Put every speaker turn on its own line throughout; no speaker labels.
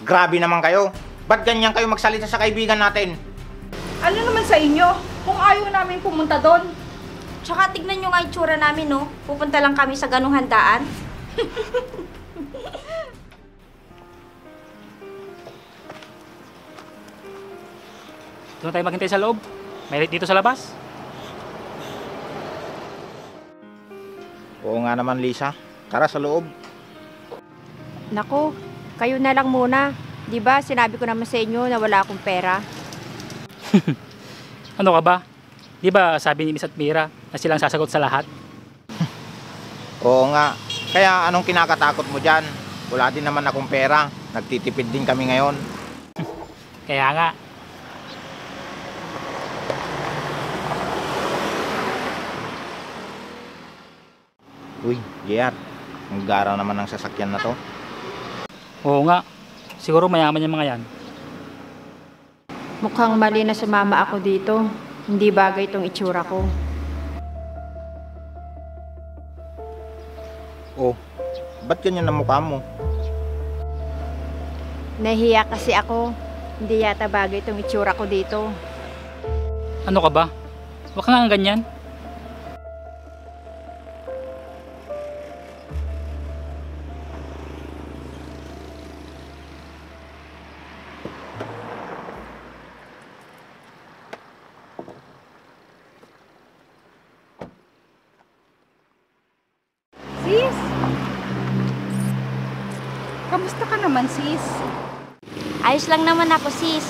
Grabe naman kayo. Ba't ganyan kayo magsalita sa kaibigan natin?
Ano naman sa inyo? Kung ayaw namin pumunta doon.
Tsaka tignan nyo nga yung tsura namin, no? Pupunta lang kami sa ganung handaan.
Doon tayo maghintay sa loob. May dito sa labas.
Oo nga naman, Lisa. Tara sa loob.
Naku, kayo na lang muna. Di ba sinabi ko naman sa inyo na wala akong pera?
Ano ka ba? Di ba sabi ni Miss at Mira na silang sasagot sa lahat?
Oo nga. Kaya anong kinakatakot mo dyan? Wala din naman akong pera. Nagtitipid din kami ngayon.
Kaya nga.
Uy, JR. Ang garaw naman ng sasakyan na to.
Oo nga. Siguro mayaman yung mga yan.
Mukhang mali na sumama ako dito. Hindi bagay itong itsura ko.
Oh, ba't ganyan ang mukha mo?
Nahiya kasi ako. Hindi yata bagay itong itsura ko dito.
Ano ka ba? Huwag ka nga ganyan.
Sis? Kamusta ka naman, sis?
Ayos lang naman ako, sis.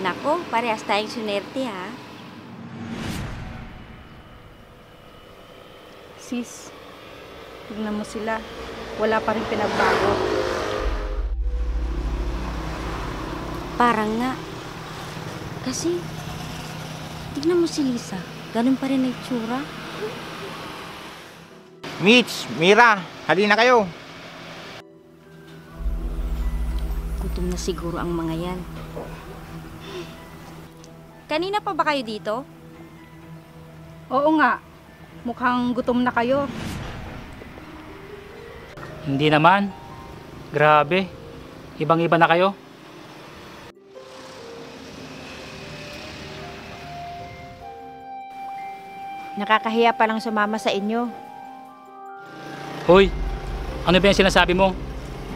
Nako, parehas tayong sunerte, ha?
Sis, tignan mo sila. Wala pa rin pinagbago.
Parang nga. Kasi, tignan mo si Lisa. Ganun pa rin ang itsura.
Mitch, Mira, halina kayo.
Gutom na siguro ang mga yan. Kanina pa ba kayo dito?
Oo nga. Mukhang gutom na kayo.
Hindi naman. Grabe. Ibang-iba na kayo.
Nakakahiya palang sumama sa inyo.
Hoy, ano ba yung sinasabi mo?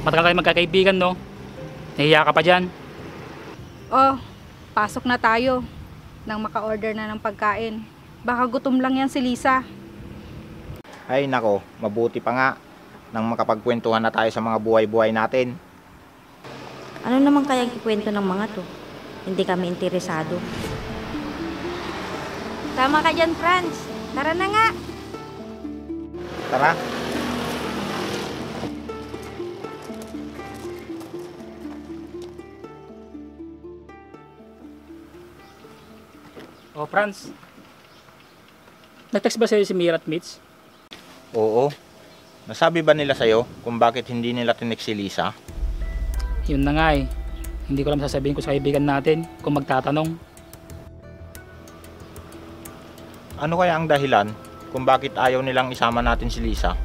Matagal tayo magkakaibigan, no? Nahiya ka pa dyan.
Oh, pasok na tayo. Nang maka-order na ng pagkain. Baka gutom lang yan si Lisa.
Ay nako, mabuti pa nga nang makapagkwentuhan na tayo sa mga buhay-buhay natin.
Ano naman kayang ikwento ng mga to? Hindi kami interesado. Tama ka dyan, Franz. Tara na nga.
Tara.
Oh, Franz. Nag-text ba sa'yo si Mira at Mitch?
Oo. Nasabi ba nila sa'yo kung bakit hindi nila tinext si Lisa?
Yun na nga eh. Hindi ko lang sasabihin ko sa kaibigan natin kung magtatanong.
Ano kaya ang dahilan kung bakit ayaw nilang isama natin si Lisa?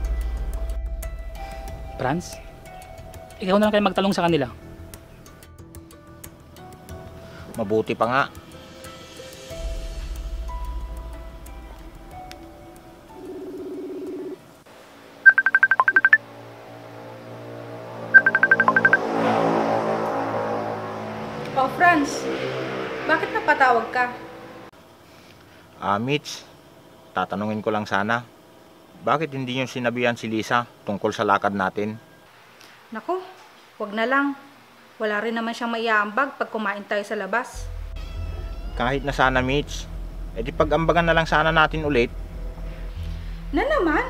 Franz, ikaw na lang kayo magtalong sa kanila.
Mabuti pa nga.
Oh, Franz. Bakit napatawag ka?
Mitch, tatanungin ko lang sana. Bakit hindi niyo sinabihan si Lisa tungkol sa lakad natin?
Naku, wag na lang. Wala rin naman siyang maiaambag pag kumain tayo sa labas.
Kahit na sana, Mitch. E di pag-ambagan na lang sana natin ulit.
Na naman?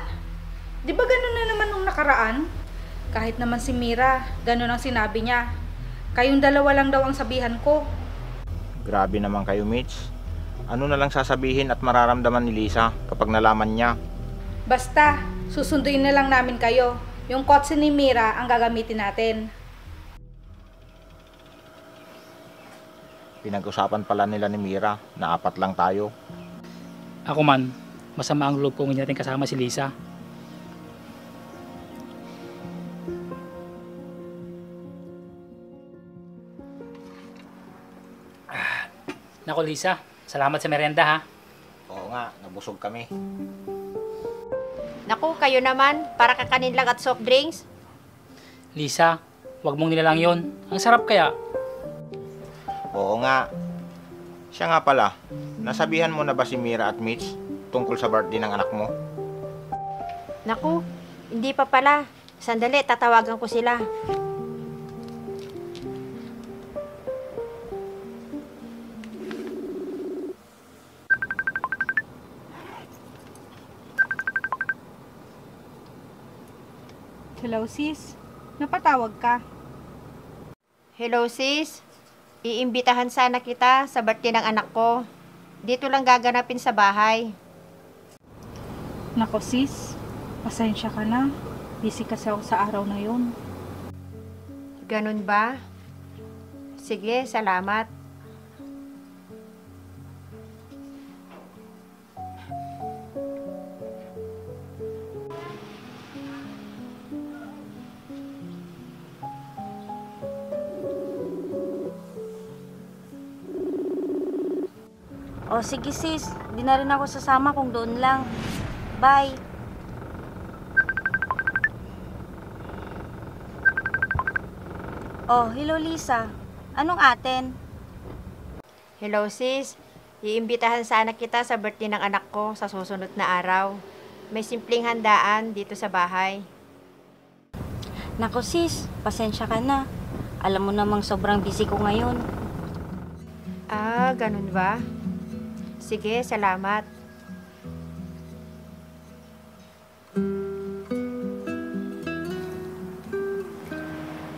Di ba ganun na naman nung nakaraan? Kahit naman si Mira, ganun ang sinabi niya. Kayong dalawa lang daw ang sabihan ko.
Grabe naman kayo, Mitch. Ano na lang sasabihin at mararamdaman ni Lisa kapag nalaman niya?
Basta, susunduin na lang namin kayo. Yung kotse ni Mira ang gagamitin natin.
Pinag-usapan pala nila ni Mira na 4 lang tayo.
Ako man, masama ang loob kung hindi natin kasama si Lisa. Naku Lisa, salamat sa merienda ha.
Oo nga, nabusog kami.
Naku, kayo naman, para kakanin lang at soft drinks.
Lisa, wag mong nilalang yon. Ang sarap kaya.
Oo nga. Siya nga pala, nasabihan mo na ba si Mira at Mitch tungkol sa birthday ng anak mo?
Naku, hindi pa pala. Sandali, tatawagan ko sila.
Hello sis, napatawag ka.
Hello sis, iimbitahan sana kita sa birthday ng anak ko. Dito lang gaganapin sa bahay.
Nako sis, pasensya ka na. Busy kasi ako sa araw na yun.
Ganun ba? Sige, salamat.
O sige sis, di na rin ako sasama kung doon lang. Bye. Oh, hello Lisa. Anong atin?
Hello sis, iimbitahan sana kita sa birthday ng anak ko sa susunod na araw. May simpleng handaan dito sa bahay.
Nako sis, pasensya ka na. Alam mo namang sobrang busy ko ngayon.
Ah, ganun ba? Sige, salamat.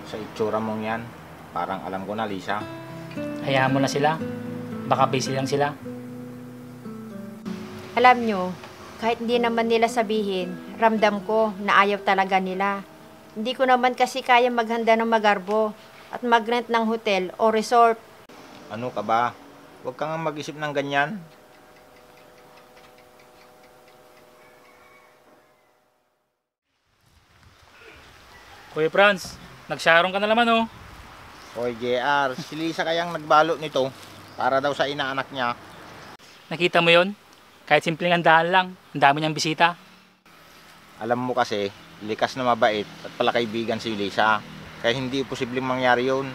Sa itsura mong yan, parang alam ko na, Lisa.
Hayaan mo na sila. Baka busy lang sila.
Alam nyo, kahit hindi naman nila sabihin, ramdam ko na ayaw talaga nila. Hindi ko naman kasi kaya maghanda ng magarbo at mag-rent ng hotel o resort.
Ano ka ba? Huwag kang mag-isip ng ganyan.
Kuya Franz, nagsharong ka na naman oh.
Hoy, JR, si Lisa kayang nagbalot nito para daw sa inaanak niya.
Nakita mo yon? Kahit simpleng handaan lang, ang dami niyang bisita.
Alam mo kasi, likas na mabait at palakaibigan si Lisa. Kaya hindi posibleng mangyari yun.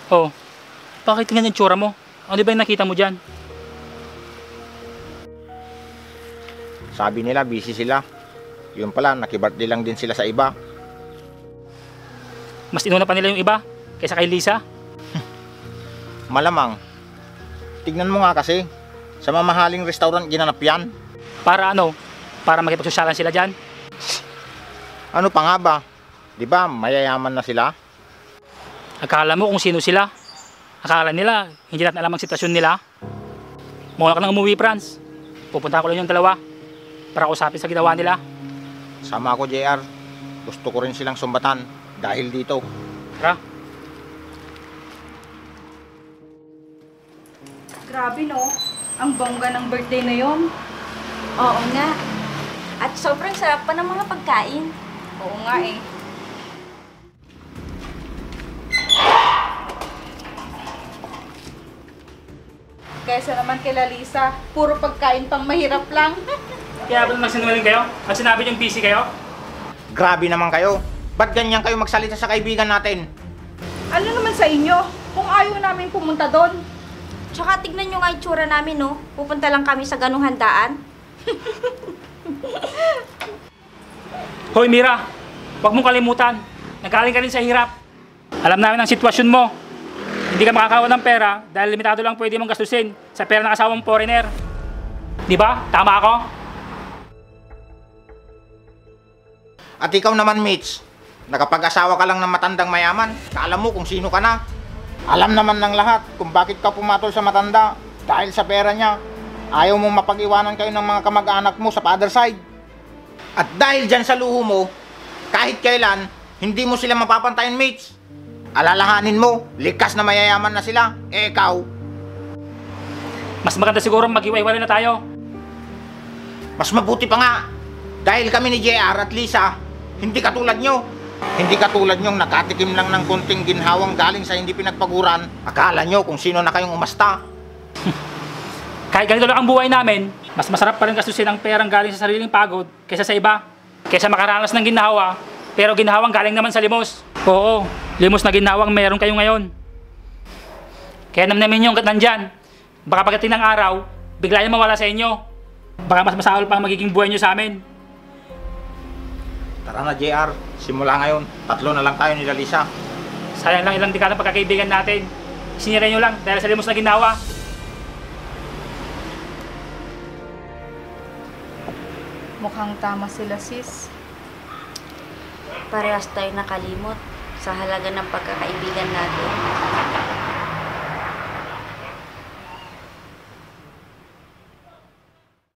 Oh, bakit ganyan yung tsura mo? Ano ba yung nakita mo dyan?
Sabi nila, busy sila. Yun pala, nakibirthday lang din sila sa iba.
Mas inuna pa nila yung iba kaysa kay Lisa.
Malamang. Tignan mo nga kasi, sa mamahaling restaurant ginanap yan.
Para ano? Para makipagsosyalan sila dyan?
Ano pa nga ba? Di ba, mayayaman na sila?
Akala mo kung sino sila? Akala nila, hindi natin alam ang sitwasyon nila? Muna ka nang umuwi, Franz. Pupunta ko lang yung dalawa para usapin sa ginawa nila.
Sama ako, JR. Gusto ko rin silang sumbatan dahil dito.
Tara.
Grabe no, ang bongga ng birthday na yon.
Oo nga. At sobrang sarap pa ng mga pagkain.
Oo nga eh. Kaysa naman kila Lisa, puro pagkain pang mahirap lang.
Kaya ba nagsinungaling kayo? At sinabi niyong busy kayo?
Grabe naman kayo. Ba't ganyan kayo magsalita sa kaibigan natin?
Ano naman sa inyo, kung ayaw namin pumunta doon?
Tsaka tignan nyo nga yung tsura namin, no? Pupunta lang kami sa ganung handaan.
Hoy Mira, huwag mong kalimutan. Nagaling ka rin sa hirap. Alam namin ang sitwasyon mo. Hindi ka makakawa ng pera dahil limitado lang pwede mong gastusin sa pera ng asawang foreigner. Di ba? Tama ako?
At ikaw naman, Mitch, nakapag-asawa ka lang ng matandang mayaman, kaalam mo kung sino ka na. Alam naman ng lahat kung bakit ka pumatol sa matanda dahil sa pera niya. Ayaw mong mapag-iwanan kayo ng mga kamag-anak mo sa father side. At dahil dyan sa luho mo, kahit kailan, hindi mo sila mapapantayin, Mitch. Alalahanin mo, likas na mayayaman na sila. Eh, ikaw,
Mas maganda siguro mag-iwaiwalay na tayo.
mas mabuti pa nga. Dahil kami ni JR at Lisa, hindi katulad nyo. Hindi katulad nyong nakatikim lang ng konting ginhawang galing sa hindi pinagpaguran. Akala nyo kung sino na kayong umasta.
Kahit ganito lang ang buhay namin, mas masarap pa rin gastusin ang perang galing sa sariling pagod kaysa sa iba. Kaysa makaranas ng ginhawa, pero ginhawang galing naman sa limos. Oo, limos na ginhawang meron kayo ngayon. Kaya namnamin nyo hanggat nandyan. Baka pagdating ng araw, bigla yung mawala sa inyo. Baka mas masahol pa ang magiging buhay nyo sa amin.
Tara na JR, simula ngayon, 3 na lang tayo nila Lisa.
Sayang lang ilang dekada pagkakaibigan natin. Sinira nyo lang dahil sa limos na ginawa.
Mukhang tama sila, sis.
Parehas tayo nakalimot sa halaga ng pagkakaibigan natin.